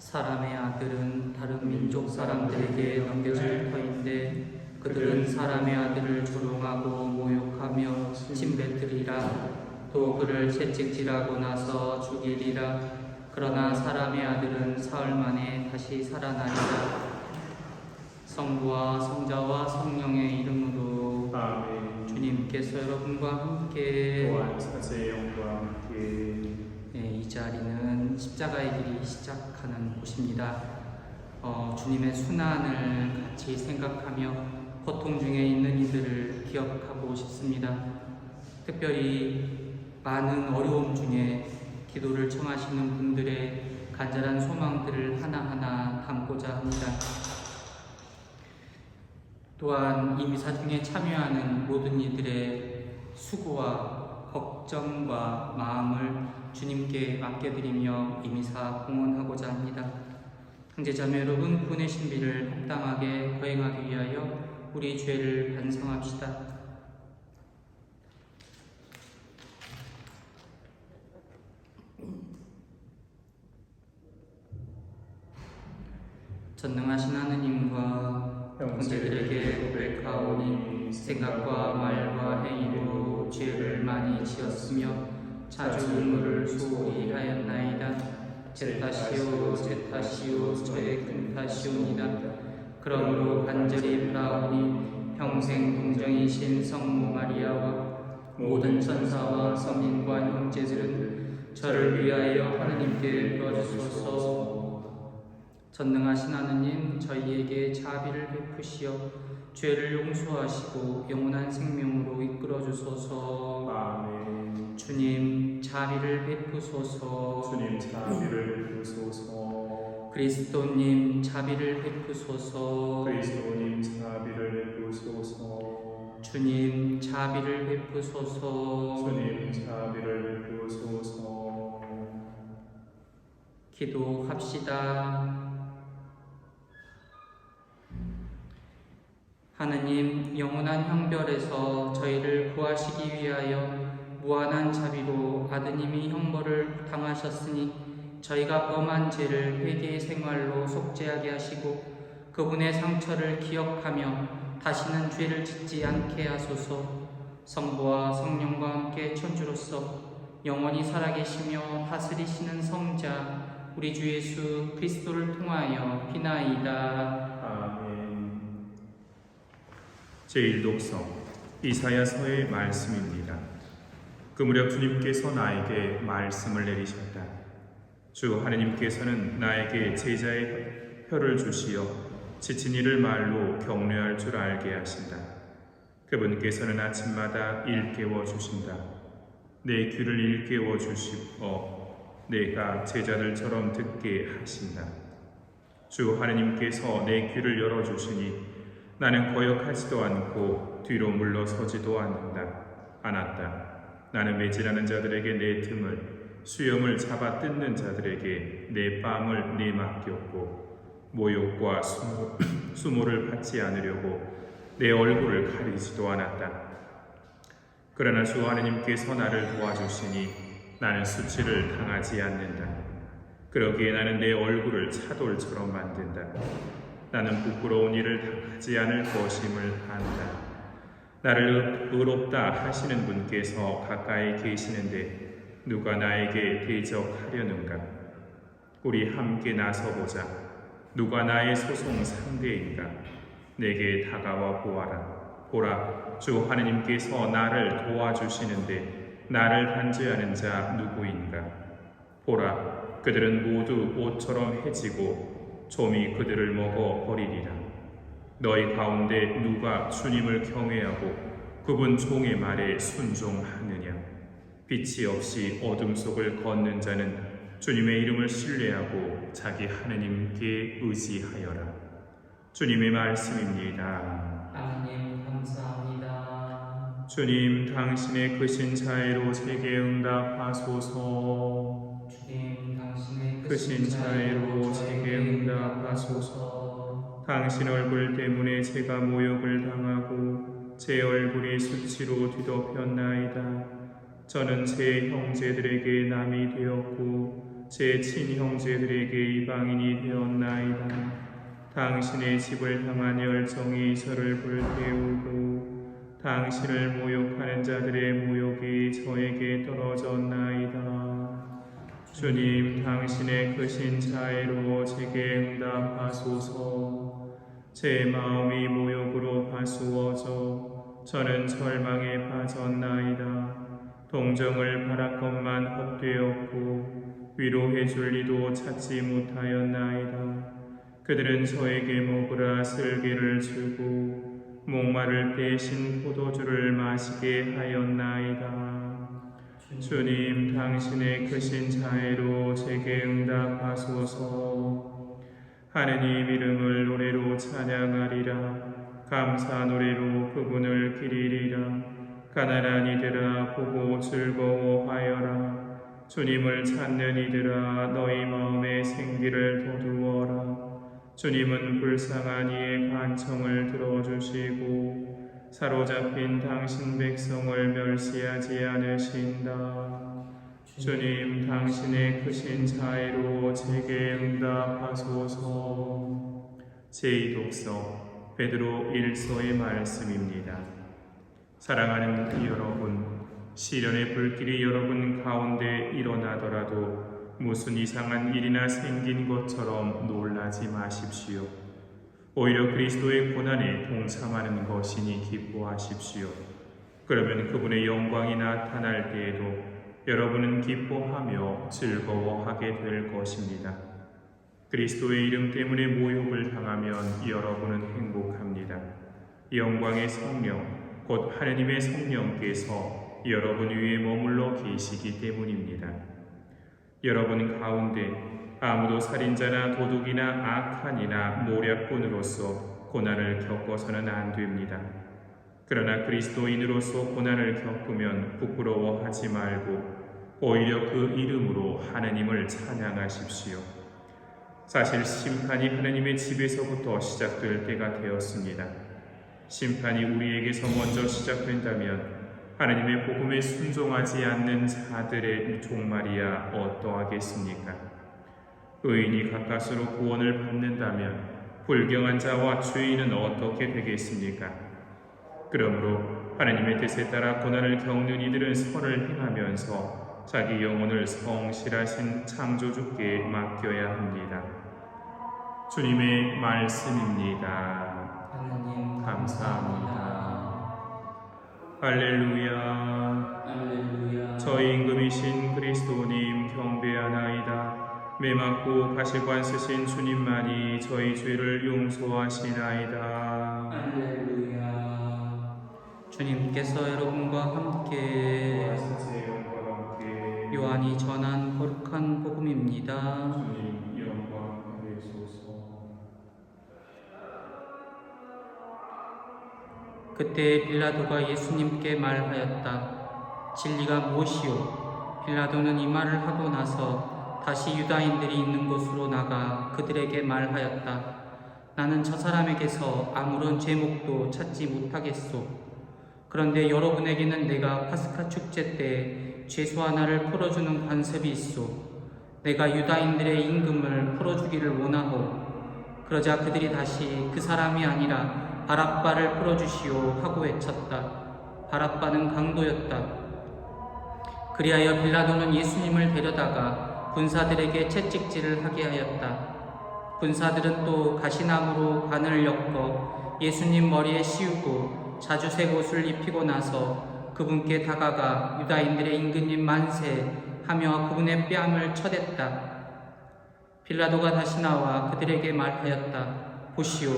사람의 아들은 다른 민족 사람들에게 넘겨질 터인데 그들은 사람의 아들을 조롱하고 모욕하며 침뱉으리라. 또 그를 채찍질하고 나서 죽이리라. 그러나 사람의 아들은 사흘 만에 다시 살아나리라. 성부와 성자와 성령의 이름으로 아멘. 주님께서 여러분과 함께 또한 사제의 영과 함께 이 자리는 십자가의 길이 시작하는 곳입니다. 주님의 순환을 같이 생각하며 고통 중에 있는 이들을 기억하고 싶습니다. 특별히 많은 어려움 중에 기도를 청하시는 분들의 간절한 소망들을 하나하나 담고자 합니다. 또한 이 미사 중에 참여하는 모든 이들의 수고와 걱정과 마음을 주님께 맡겨드리며 이 미사 공헌하고자 합니다. 형제자매 여러분, 구원의 신비를 합당하게 거행하기 위하여 우리 죄를 반성합시다. 전능하신 하느님과 형제들에게 고백하오니 생각과 말과 행위로 죄를 많이 지었으며 자주 의무를 소홀히 하였나이다. 제 탓이요 제 탓이요 저의 큰 탓이오니이다. 그러므로 간절히 바라오니 평생 동정이신 성모 마리아와 모든 천사와 성인과 형제들은 저를 위하여 하느님께 빌어주소서. 전능하신 하느님, 저희에게 자비를 베푸시어 죄를 용서하시고 영원한 생명으로 이끌어 주소서. 아멘. 주님, 자비를 베푸소서. 주님 자비를 베푸소서. 그리스도님, 자비를 베푸소서. 그리스도님 자비를 베푸소서. 주님, 자비를 베푸소서. 주님 자비를 베푸소서. 기도합시다. 하느님, 영원한 형벌에서 저희를 구하시기 위하여 무한한 자비로 아드님이 형벌을 당하셨으니 저희가 범한 죄를 회개의 생활로 속죄하게 하시고 그분의 상처를 기억하며 다시는 죄를 짓지 않게 하소서. 성부와 성령과 함께 천주로서 영원히 살아계시며 다스리시는 성자 우리 주 예수 그리스도를 통하여 비나이다. 아멘. 제1독서 이사야서의 말씀입니다. 그 무렵 주님께서 나에게 말씀을 내리셨다. 주 하느님께서는 나에게 제자의 혀를 주시어 지친 이를 말로 격려할 줄 알게 하신다. 그분께서는 아침마다 일깨워 주신다. 내 귀를 일깨워 주시어 내가 제자들처럼 듣게 하신다. 주 하느님께서 내 귀를 열어주시니 나는 거역하지도 않고 뒤로 물러서지도 않았다. 나는 매질하는 자들에게 내 등을, 수염을 잡아 뜯는 자들에게 내 뺨을 내맡겼고 모욕과 수모를 받지 않으려고 내 얼굴을 가리지도 않았다. 그러나 주 하느님께서 나를 도와주시니 나는 수치를 당하지 않는다. 그러기에 나는 내 얼굴을 차돌처럼 만든다. 나는 부끄러운 일을 당하지 않을 것임을 안다. 나를 의롭다 하시는 분께서 가까이 계시는데 누가 나에게 대적하려는가? 우리 함께 나서보자. 누가 나의 소송 상대인가? 내게 다가와 보아라. 보라, 주 하느님께서 나를 도와주시는데 나를 단죄하는 자 누구인가? 보라, 그들은 모두 옷처럼 해지고 좀이 그들을 먹어 버리리라. 너희 가운데 누가 주님을 경외하고 그분 종의 말에 순종하느냐? 빛이 없이 어둠 속을 걷는 자는 주님의 이름을 신뢰하고 자기 하느님께 의지하여라. 주님의 말씀입니다. 하나님 감사합니다. 주님, 당신의 크신 자애로 제게 응답하소서. 주님, 당신의 크신 자애로 제게 응답하소서. 당신 얼굴 때문에 제가 모욕을 당하고 제 얼굴이 수치로 뒤덮였나이다. 저는 제 형제들에게 남이 되었고 제 친형제들에게 이방인이 되었나이다. 당신의 집을 향한 열정이 저를 불태우고 당신을 모욕하는 자들의 모욕이 저에게 떨어졌나이다. 주님, 당신의 크신 자애로 제게 응답하소서. 제 마음이 모욕으로 파수어져 저는 절망에 빠졌나이다. 동정을 바랐건만 헛되었고 위로해 줄 이도 찾지 못하였나이다. 그들은 저에게 먹으라 쓸개를 주고 목마를 때 신 포도주를 마시게 하였나이다. 주님, 당신의 크신 자애로 제게 응답하소서. 하느님 이름을 노래로 찬양하리라. 감사 노래로 그분을 기리리라. 가난한 이들아 보고 즐거워하여라. 주님을 찾는 이들아 너희 마음에 생기를 돋우어라. 주님은 불쌍한 이의 간청을 들어주시고 사로잡힌 당신 백성을 멸시하지 않으신다. 주님, 당신의 크신 자애로 제게 응답하소서. 제2독서 베드로 1서의 말씀입니다. 사랑하는 여러분, 시련의 불길이 여러분 가운데 일어나더라도 무슨 이상한 일이나 생긴 것처럼 놀라지 마십시오. 오히려 그리스도의 고난에 동참하는 것이니 기뻐하십시오. 그러면 그분의 영광이 나타날 때에도 여러분은 기뻐하며 즐거워하게 될 것입니다. 그리스도의 이름 때문에 모욕을 당하면 여러분은 행복합니다. 영광의 성령, 곧 하느님의 성령께서 여러분 위에 머물러 계시기 때문입니다. 여러분 가운데 아무도 살인자나 도둑이나 악한이나 모략꾼으로서 고난을 겪어서는 안 됩니다. 그러나 그리스도인으로서 고난을 겪으면 부끄러워하지 말고 오히려 그 이름으로 하느님을 찬양하십시오. 사실 심판이 하느님의 집에서부터 시작될 때가 되었습니다. 심판이 우리에게서 먼저 시작된다면 하느님의 복음에 순종하지 않는 자들의 종말이야 어떠하겠습니까? 의인이 가까스로 구원을 받는다면 불경한 자와 죄인은 어떻게 되겠습니까? 그러므로 하느님의 뜻에 따라 고난을 겪는 이들은 선을 행하면서 자기 영혼을 성실하신 창조주께 맡겨야 합니다. 주님의 말씀입니다. 하나님 감사합니다. 할렐루야. 할렐루야. 저희 임금이신 그리스도님 경배하나이다. 매맞고 가시관 쓰신 주님만이 저희 죄를 용서하시나이다. 할렐루야. 주님께서 여러분과 함께 요한이 전한 거룩한 복음입니다. 주님 영광 받으소서. 그때 빌라도가 예수님께 말하였다. 진리가 무엇이요? 빌라도는 이 말을 하고 나서 다시 유다인들이 있는 곳으로 나가 그들에게 말하였다. 나는 저 사람에게서 아무런 제목도 찾지 못하겠소. 그런데 여러분에게는 내가 파스카 축제 때 죄수 하나를 풀어주는 관습이 있소. 내가 유다인들의 임금을 풀어주기를 원하오. 그러자 그들이 다시 그 사람이 아니라 바랍바를 풀어주시오 하고 외쳤다. 바랍바는 강도였다. 그리하여 빌라도는 예수님을 데려다가 군사들에게 채찍질을 하게 하였다. 군사들은 또 가시나무로 관을 엮어 예수님 머리에 씌우고 자주색 옷을 입히고 나서 그분께 다가가 유다인들의 임금님 만세 하며 그분의 뺨을 쳐댔다. 빌라도가 다시 나와 그들에게 말하였다. 보시오,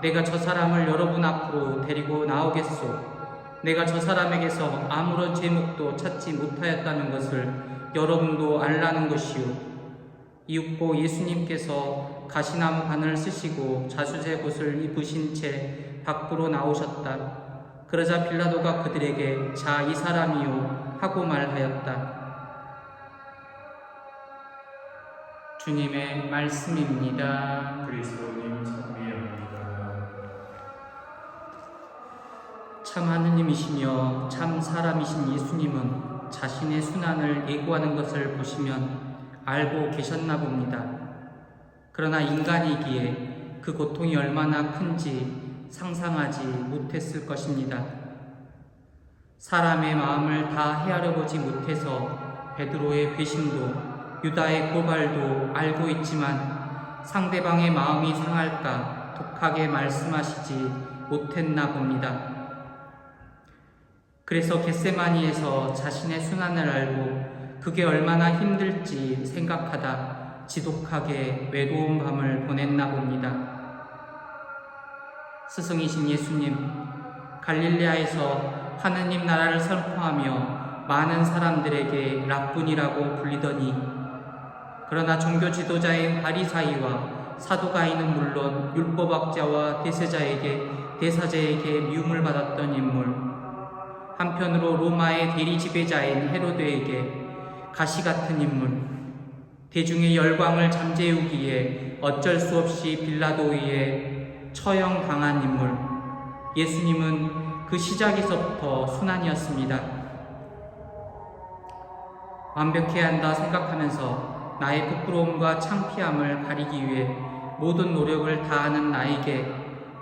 내가 저 사람을 여러분 앞으로 데리고 나오겠소. 내가 저 사람에게서 아무런 제목도 찾지 못하였다는 것을 여러분도 알라는 것이오. 이윽고 예수님께서 가시나무 관을 쓰시고 자수색 옷을 입으신 채 밖으로 나오셨다. 그러자 빌라도가 그들에게 자, 이 사람이요 하고 말하였다. 주님의 말씀입니다. 그리스도님 찬미합니다. 참 하느님이시며 참 사람이신 예수님은 자신의 순환을 예고하는 것을 보시면 알고 계셨나 봅니다. 그러나 인간이기에 그 고통이 얼마나 큰지 상상하지 못했을 것입니다. 사람의 마음을 다 헤아려 보지 못해서 베드로의 배신도 유다의 고발도 알고 있지만 상대방의 마음이 상할까 독하게 말씀하시지 못했나 봅니다. 그래서 겟세마니에서 자신의 순환을 알고 그게 얼마나 힘들지 생각하다 지독하게 외로운 밤을 보냈나 봅니다. 스승이신 예수님, 갈릴레아에서 하느님 나라를 선포하며 많은 사람들에게 랍분이라고 불리더니 그러나 종교 지도자인 바리사이와 사두가이는 물론 율법학자와 대사제에게 미움을 받았던 인물, 한편으로 로마의 대리 지배자인 헤로데에게 가시 같은 인물, 대중의 열광을 잠재우기에 어쩔 수 없이 빌라도에 처형당한 인물, 예수님은 그 시작에서부터 순환이었습니다. 완벽해야 한다 생각하면서 나의 부끄러움과 창피함을 가리기 위해 모든 노력을 다하는 나에게,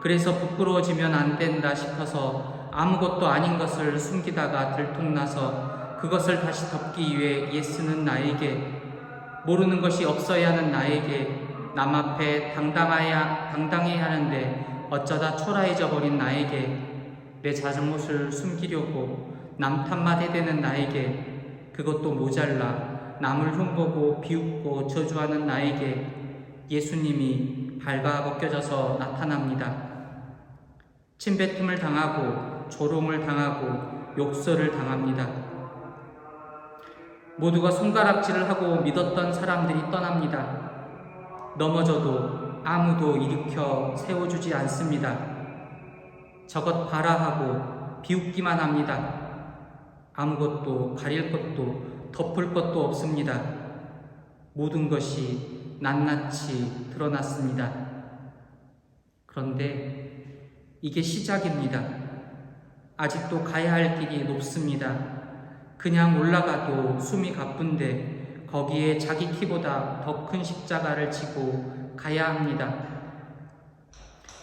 그래서 부끄러워지면 안 된다 싶어서 아무것도 아닌 것을 숨기다가 들통나서 그것을 다시 덮기 위해 애쓰는 나에게, 모르는 것이 없어야 하는 나에게, 남 앞에 당당해야 하는데 어쩌다 초라해져 버린 나에게, 내 잘못을 숨기려고 남 탓만 해대는 나에게, 그것도 모자라 남을 흉보고 비웃고 저주하는 나에게 예수님이 발가벗겨져서 나타납니다. 침뱉음을 당하고 조롱을 당하고 욕설을 당합니다. 모두가 손가락질을 하고 믿었던 사람들이 떠납니다. 넘어져도 아무도 일으켜 세워주지 않습니다. 저것 봐라 하고 비웃기만 합니다. 아무것도 가릴 것도 덮을 것도 없습니다. 모든 것이 낱낱이 드러났습니다. 그런데 이게 시작입니다. 아직도 가야 할 길이 높습니다. 그냥 올라가도 숨이 가쁜데 거기에 자기 키보다 더 큰 십자가를 지고 가야 합니다.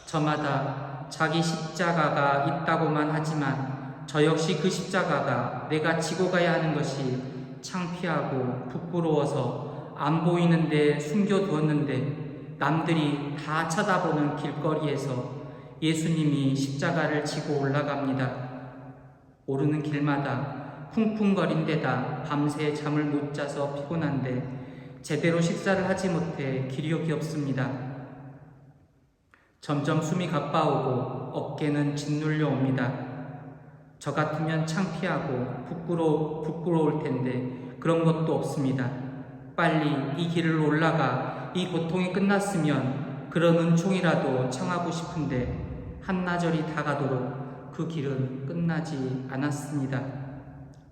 저마다 자기 십자가가 있다고만 하지만 저 역시 그 십자가가 내가 지고 가야 하는 것이 창피하고 부끄러워서 안 보이는데 숨겨두었는데 남들이 다 쳐다보는 길거리에서 예수님이 십자가를 지고 올라갑니다. 오르는 길마다 쿵쿵거린 데다 밤새 잠을 못 자서 피곤한데 제대로 식사를 하지 못해 기력이 없습니다. 점점 숨이 가빠오고 어깨는 짓눌려 옵니다. 저 같으면 창피하고 부끄러울 텐데 그런 것도 없습니다. 빨리 이 길을 올라가 이 고통이 끝났으면 그런 은총이라도 청하고 싶은데 한나절이 다가도록 그 길은 끝나지 않았습니다.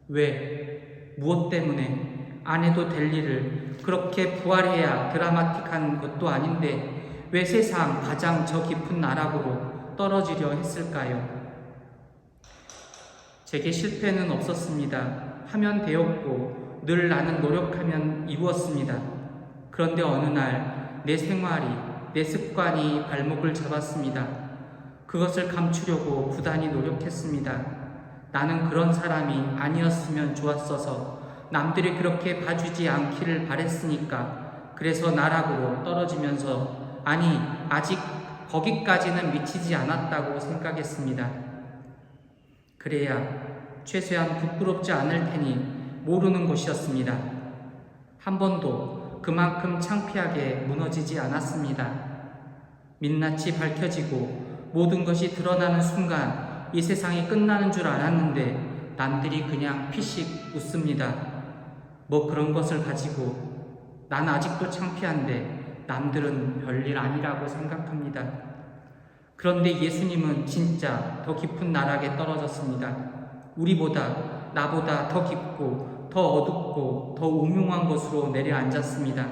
왜? 무엇 때문에? 안 해도 될 일을 그렇게 부활해야 드라마틱한 것도 아닌데 왜 세상 가장 저 깊은 나락으로 떨어지려 했을까요? 제게 실패는 없었습니다. 하면 되었고 늘 나는 노력하면 이루었습니다. 그런데 어느 날 내 생활이, 내 습관이 발목을 잡았습니다. 그것을 감추려고 부단히 노력했습니다. 나는 그런 사람이 아니었으면 좋았어서 남들이 그렇게 봐주지 않기를 바랬으니까 그래서 나락으로 떨어지면서 아니 아직 거기까지는 미치지 않았다고 생각했습니다. 그래야 최소한 부끄럽지 않을 테니 모르는 것이었습니다. 한 번도 그만큼 창피하게 무너지지 않았습니다. 민낯이 밝혀지고 모든 것이 드러나는 순간 이 세상이 끝나는 줄 알았는데 남들이 그냥 피식 웃습니다. 뭐 그런 것을 가지고 난 아직도 창피한데 남들은 별일 아니라고 생각합니다. 그런데 예수님은 진짜 더 깊은 나락에 떨어졌습니다. 우리보다, 나보다 더 깊고 더 어둡고 더 음흉한 곳으로 내려앉았습니다.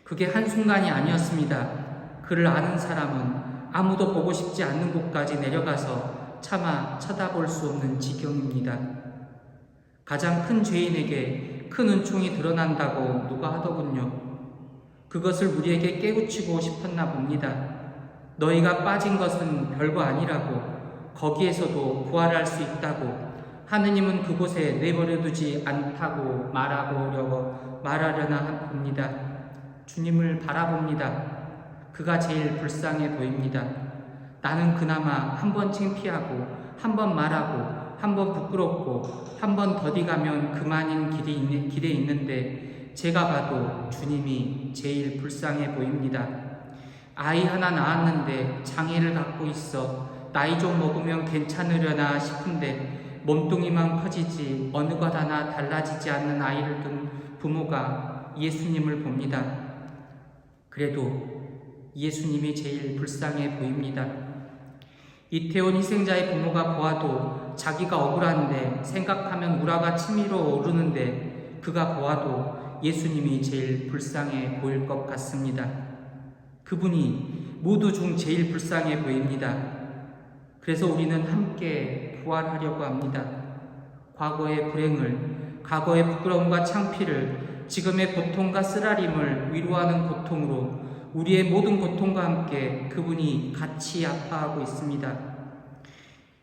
그게 한순간이 아니었습니다. 그를 아는 사람은 아무도 보고 싶지 않는 곳까지 내려가서 차마 쳐다볼 수 없는 지경입니다. 가장 큰 죄인에게 큰 은총이 드러난다고 누가 하더군요. 그것을 우리에게 깨우치고 싶었나 봅니다. 너희가 빠진 것은 별거 아니라고, 거기에서도 부활할 수 있다고, 하느님은 그곳에 내버려두지 않다고 말하려나 봅니다. 주님을 바라봅니다. 그가 제일 불쌍해 보입니다. 나는 그나마 한 번 창피하고, 한 번 말하고, 한 번 부끄럽고, 한 번 더디 가면 그만인 길에 있는데 제가 봐도 주님이 제일 불쌍해 보입니다. 아이 하나 낳았는데 장애를 갖고 있어 나이 좀 먹으면 괜찮으려나 싶은데 몸뚱이만 커지지 어느 것 하나 달라지지 않는 아이를 둔 부모가 예수님을 봅니다. 그래도 예수님이 제일 불쌍해 보입니다. 이태원 희생자의 부모가 보아도 자기가 억울한데 생각하면 우라가 치밀어 오르는데 그가 보아도 예수님이 제일 불쌍해 보일 것 같습니다. 그분이 모두 중 제일 불쌍해 보입니다. 그래서 우리는 함께 부활하려고 합니다. 과거의 불행을, 과거의 부끄러움과 창피를, 지금의 고통과 쓰라림을 위로하는 고통으로 우리의 모든 고통과 함께 그분이 같이 아파하고 있습니다.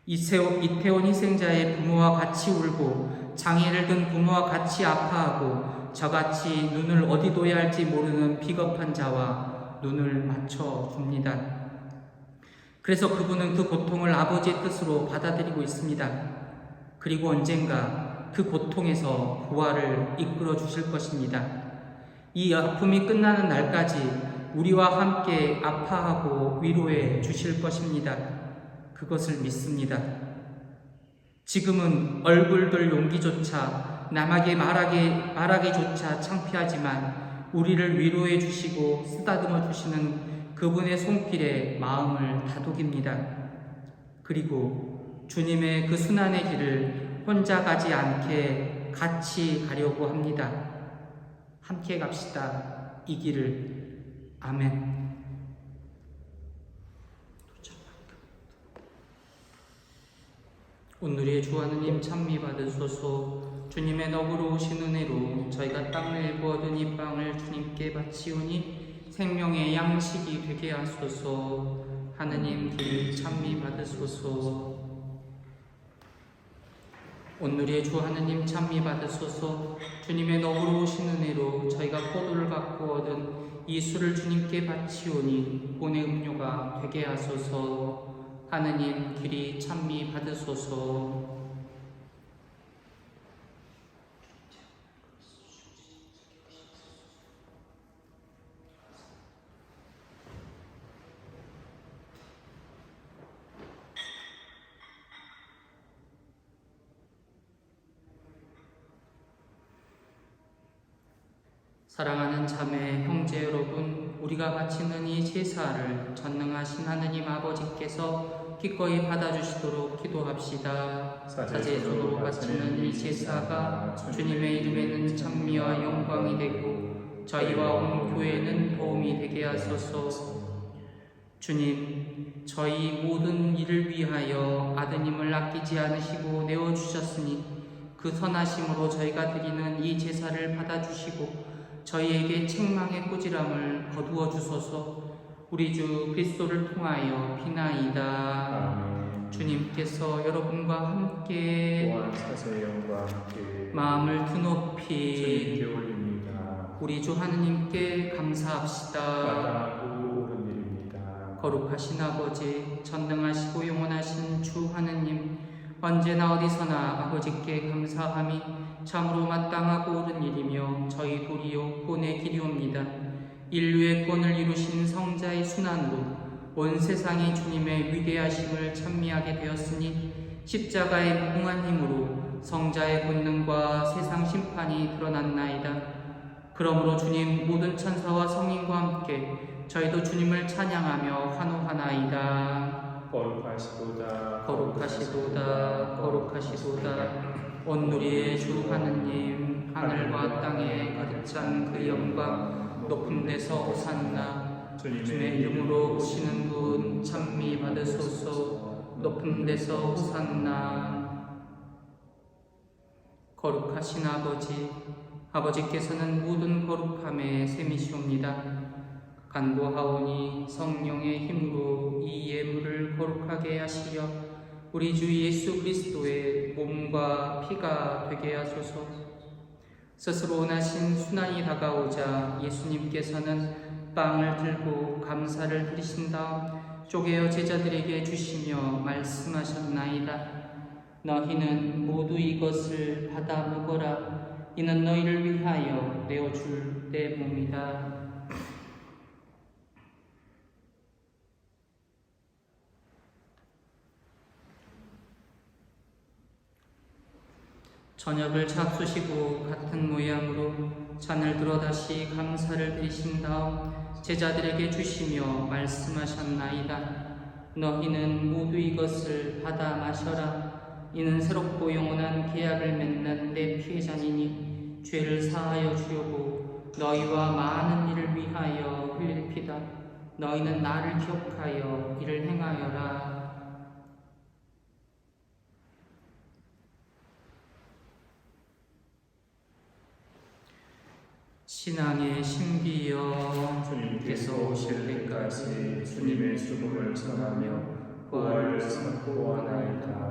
이태원 희생자의 부모와 같이 울고 장애를 든 부모와 같이 아파하고 저같이 눈을 어디 둬야 할지 모르는 비겁한 자와 눈을 맞춰줍니다. 그래서 그분은 그 고통을 아버지의 뜻으로 받아들이고 있습니다. 그리고 언젠가 그 고통에서 부활을 이끌어 주실 것입니다. 이 아픔이 끝나는 날까지 우리와 함께 아파하고 위로해 주실 것입니다. 그것을 믿습니다. 지금은 얼굴 들 용기조차, 남에게 말하기조차 창피하지만 우리를 위로해 주시고 쓰다듬어 주시는 그분의 손길에 마음을 다독입니다. 그리고 주님의 그 순환의 길을 혼자 가지 않게 같이 가려고 합니다. 함께 갑시다. 이 길을. 아멘. 오늘의 주 하느님 찬미 받으소서. 주님의 너그러우신 은혜로 저희가 땅을 일부 얻은 이 빵을 주님께 바치오니 생명의 양식이 되게 하소서. 하느님 길 찬미 받으소서. 오늘의 주 하느님 찬미 받으소서. 주님의 너그러우신 은혜로 저희가 포도를 갖고 얻은 이 술을 주님께 바치오니 본의 음료가 되게 하소서. 하느님 길이 찬미 받으소서. 사랑하는 자매, 형제 여러분, 우리가 바치는 이 제사를 전능하신 하느님 아버지께서 기꺼이 받아주시도록 기도합시다. 사제 손으로 바치는 이 제사가 주님의 이름에는 찬미와 영광이 되고 저희와 온 교회는 도움이 되게 하소서. 주님, 저희 모든 일을 위하여 아드님을 아끼지 않으시고 내어주셨으니 그 선하심으로 저희가 드리는 이 제사를 받아주시고 저희에게 책망의 꾸지람을 거두어 주소서. 우리 주 그리스도를 통하여 비나이다. 아멘. 주님께서 여러분과 함께 또한 사제의 영과 함께 마음을 드높이 주님께 올립니다. 우리 주 하느님께 감사합시다. 마땅하고 옳은 일입니다. 거룩하신 아버지, 전능하시고 영원하신 주 하느님, 언제나 어디서나 아버지께 감사함이 참으로 마땅하고 옳은 일이며 저희 도리요 구원의 길이옵니다. 인류의 구원을 이루신 성자의 순환으로 온 세상이 주님의 위대하심을 찬미하게 되었으니 십자가의 무궁한 힘으로 성자의 권능과 세상 심판이 드러났나이다. 그러므로 주님 모든 천사와 성인과 함께 저희도 주님을 찬양하며 환호하나이다. 거룩하시도다 거룩하시도다 거룩하시도다. 온누리의 주 하느님, 하늘과 땅에 가득 찬 그 영광, 높은 데서 호산나. 주님의 이름으로 오시는 분 찬미 받으소서. 높은 데서 호산나. 거룩하신 아버지, 아버지께서는 모든 거룩함에 셈이시옵니다. 간구하오니 성령의 힘으로 이 예물을 거룩하게 하시려 우리 주 예수 그리스도의 몸과 피가 되게 하소서. 스스로 원하신 순환이 다가오자 예수님께서는 빵을 들고 감사를 드리신 다음 쪼개어 제자들에게 주시며 말씀하셨나이다. 너희는 모두 이것을 받아 먹어라. 이는 너희를 위하여 내어줄 내 몸이다. 저녁을 잡수시고 같은 모양으로 잔을 들어 다시 감사를 드리신 다음 제자들에게 주시며 말씀하셨나이다. 너희는 모두 이것을 받아 마셔라. 이는 새롭고 영원한 계약을 맺는 내 피의 잔이니 죄를 사하여 주려고 너희와 많은 이를 위하여 흘릴 피다. 너희는 나를 기억하여 이를 행하여라. 신앙의 신비여 주님께서 오실 때까지 주님의 죽음을 전하며 부활을 선포하나이다.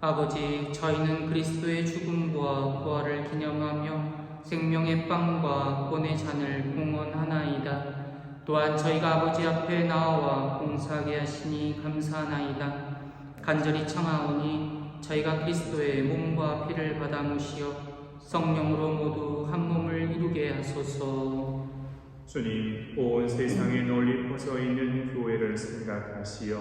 아버지, 저희는 그리스도의 죽음과 부활을 기념하며 생명의 빵과 본의 잔을 공헌하나이다. 또한 저희가 아버지 앞에 나와 봉사하게 하시니 감사하나이다. 간절히 청하오니 저희가 그리스도의 몸과 피를 받아 모시어 성령으로 모두 한 몸을 이루게 하소서. 주님, 온 세상에 널리 퍼져 있는 교회를 생각하시어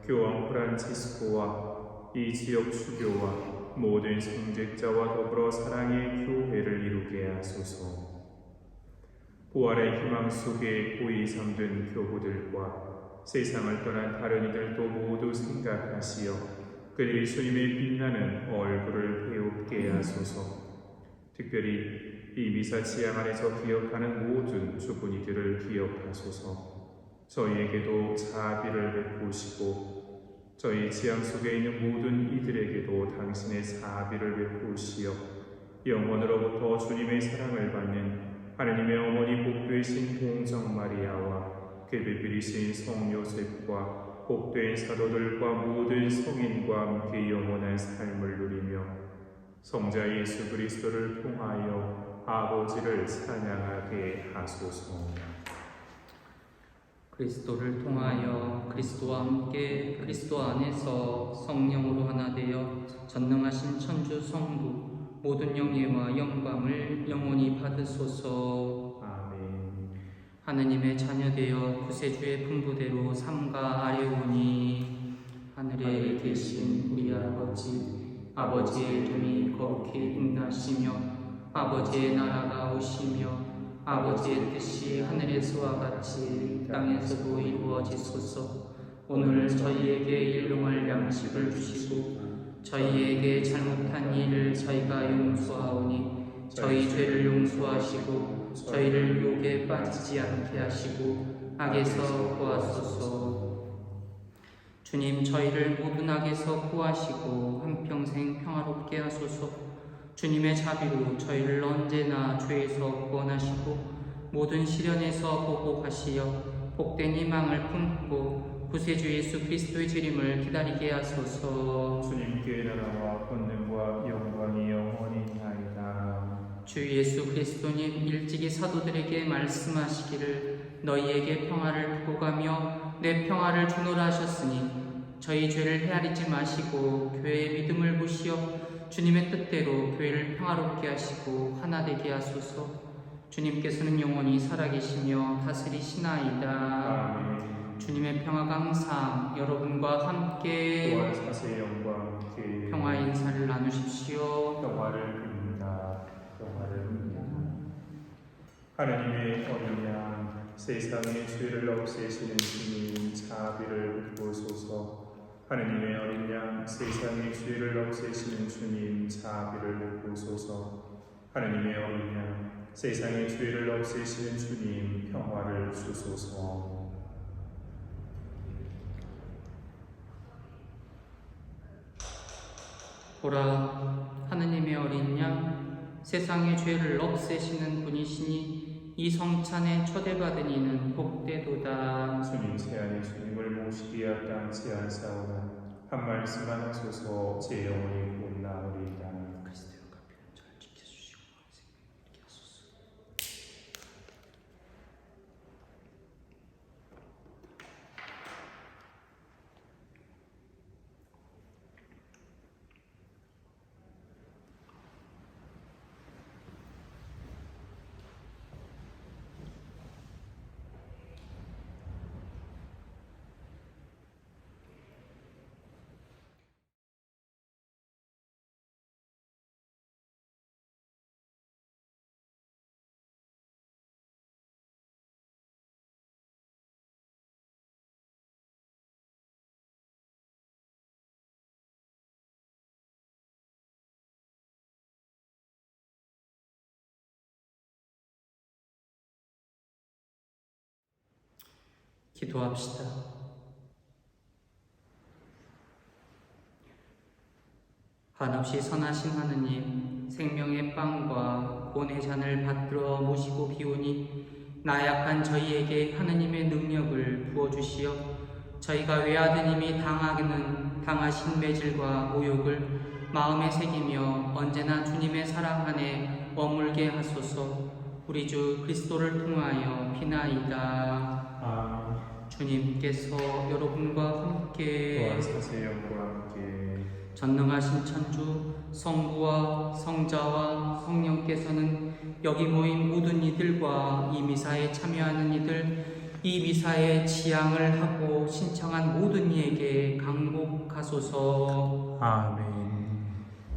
교황 프란치스코와 이 지역 주교와 모든 성직자와 더불어 사랑의 교회를 이루게 하소서. 부활의 희망 속에 고이 잠든 교우들과 세상을 떠난 다른 이들도 모두 생각하시어 그들이 주님의 빛나는 얼굴을 배웁게 하소서. 특별히 이 미사 지향 안에서 기억하는 모든 죽은 이들을 기억하소서. 저희에게도 자비를 베푸시고 저희 지향 속에 있는 모든 이들에게도 당신의 자비를 베푸시어 영원으로부터 주님의 사랑을 받는 하느님의 어머니 복되신 동정 마리아와 그 비비리신 성 요셉과 복된 사도들과 모든 성인과 함께 영원한 삶을 누리며 성자 예수 그리스도를 통하여 아버지를 찬양하게 하소서. 그리스도를 통하여 그리스도와 함께 그리스도 안에서 성령으로 하나 되어 전능하신 천주 성부 모든 영예와 영광을 영원히 받으소서. 아멘. 하느님의 자녀되어 구세주의 분부대로 삼가 아뢰오니 하늘에 계신 우리 아버지의 이름이 거룩히 인하시며 아버지의 나라가 오시며 아버지의 뜻이 하늘에서와 같이 땅에서도 이루어지소서. 오늘 저희에게 일용할 양식을 주시고 저희에게 잘못한 일을 저희가 용서하오니 저희 죄를 용서하시고 저희를 유혹에 빠지지 않게 하시고 악에서 구하소서. 주님, 저희를 모든 악에서 구하시고 한평생 평화롭게 하소서. 주님의 자비로 저희를 언제나 죄에서 구원하시고 모든 시련에서 보복하시어 복된 희망을 품고 구세주 예수 그리스도의 재림을 기다리게 하소서. 주님께 나라와 권능과 영광이 영원히나이다. 주 예수 그리스도님, 일찍이 사도들에게 말씀하시기를 너희에게 평화를 두고 가며 내 평화를 주노라 하셨으니 저희 죄를 헤아리지 마시고 교회의 믿음을 보시어 주님의 뜻대로 교회를 평화롭게 하시고 하나 되게 하소서. 주님께서는 영원히 살아계시며 다스리시나이다. 아멘. 주님의 평화가 항상 여러분과 함께 또한 사세의 영광 함께 평화의 인사를 나누십시오. 평화를 빕니다. 평화를 빕니다. 하나님의 어린 양 세상의 죄를 없애시는 주님 자비를 베푸소서. 하느님의 어린 양 세상의 죄를 없애시는 주님 자비를 베푸소서. 하느님의 어린 양 세상의 죄를 없애시는 주님 평화를 주소서. 보라, 하느님의 어린 양 세상의 죄를 없애시는 분이시니 이 성찬에 초대받은 이는 복되도다. 주님 제 안에 주님을 모시기야 땅치 않사오나 한 말씀만 하소서 제 영혼이 곧 나으리이다. 그리스도의 피는 잘 지켜주시고 생명을 잃게 하소서. 기도합시다. 한없이 선하신 하느님, 생명의 빵과 본의 잔을 받들어 모시고 비우니 나약한 저희에게 하느님의 능력을 부어주시어 저희가 외아드님이 당하신 매질과 모욕을 마음에 새기며 언제나 주님의 사랑 안에 머물게 하소서. 우리 주 그리스도를 통하여 비나이다. 주님께서 여러분과 함께 또한 사세 영과 함께 전능하신 천주 성부와 성자와 성령께서는 여기 모인 모든 이들과 이 미사에 참여하는 이들, 이 미사에 지향을 하고 신청한 모든 이에게 강복하소서. 아멘.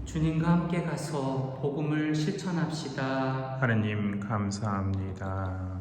주님과 함께 가서 복음을 실천합시다. 하느님 감사합니다.